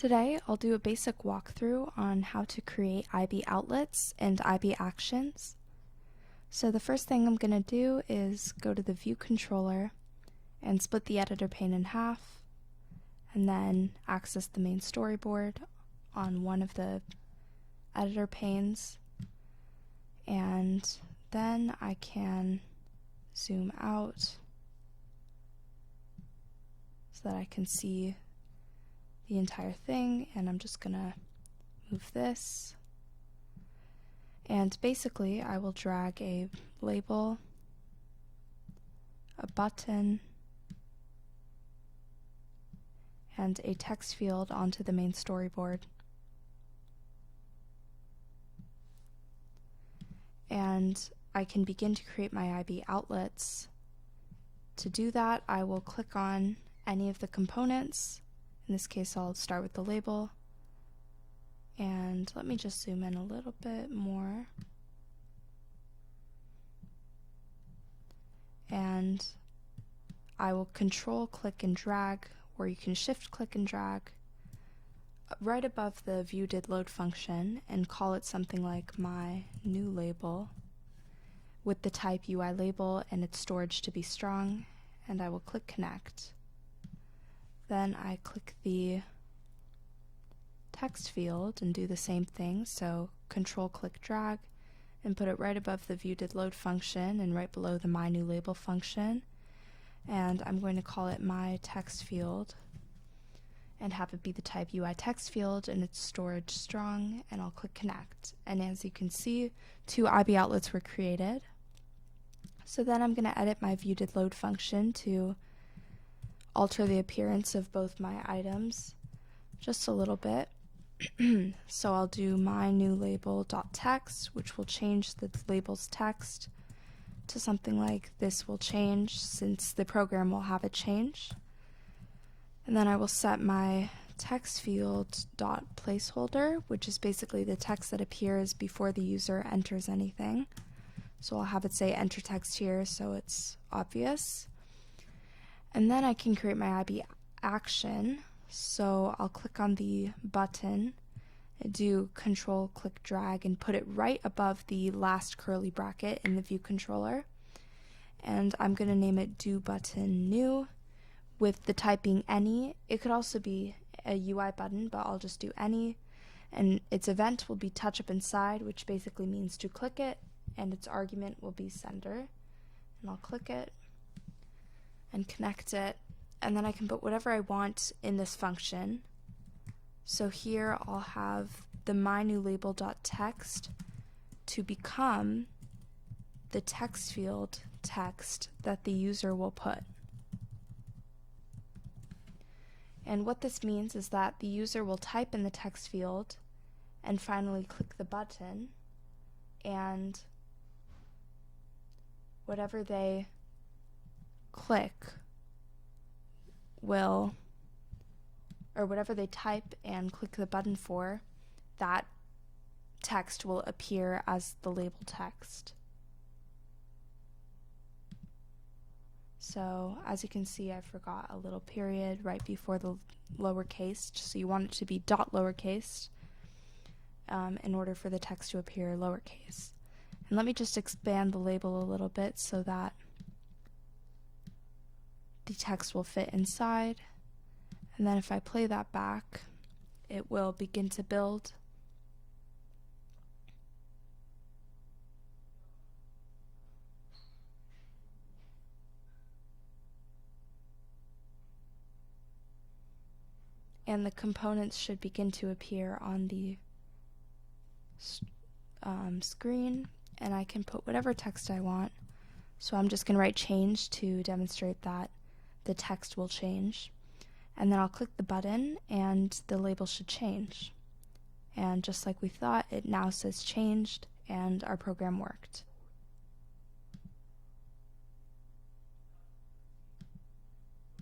Today, I'll do a basic walkthrough on how to create IBOutlets and IBActions. So the first thing I'm going to do is go to the View controller and split the editor pane in half, and then access the main storyboard on one of the editor panes, and then I can zoom out so that I can see the entire thing, and I'm just gonna move this, and basically I will drag a label, a button, and a text field onto the main storyboard. And I can begin to create my IBOutlets. To do that, I will click on any of the components. In this case, I'll start with the label, and let me just zoom in a little bit more. And I will control click and drag, or you can shift click and drag right above the IBOutlets function and call it something like my new label with the type UI label and its storage to be strong, and I will click connect. Then I click the text field and do the same thing, so control click drag and put it right above the IBOutlets function and right below the my new label function, and I'm going to call it my text field and have it be the type UI text field and its storage strong, and I'll click connect. And as you can see, 2 IBOutlets were created. So then I'm going to edit my IBOutlets function to alter the appearance of both my items just a little bit. So I'll do my new label.text, which will change the label's text to something like this will change, since the program will have it change. And then I will set my text field dot placeholder, which is basically the text that appears before the user enters anything. So I'll have it say enter text here so it's obvious. And then I can create my IBAction. So I'll click on the button, do control click drag and put it right above the last curly bracket in the View controller. And I'm going to name it do button new with the type being any. It could also be a UI button, but I'll just do any. And its event will be touch up inside, which basically means to click it, and its argument will be sender. And I'll click it and connect it, and then I can put whatever I want in this function. So here I'll have the my new label.text to become the text field text that the user will put. And what this means is that the user will type in the text field and finally click the button, and whatever they click will, or whatever they type and click the button for, that text will appear as the label text. So as you can see, I forgot a little period right before the lowercase, so you want it to be dot lowercase in order for the text to appear lowercase. And let me just expand the label a little bit so that the text will fit inside, and then if I play that back, it will begin to build. And the components should begin to appear on the screen, and I can put whatever text I want. So I'm just going to write change to demonstrate that the text will change. And then I'll click the button and the label should change. And just like we thought, it now says changed, and our program worked.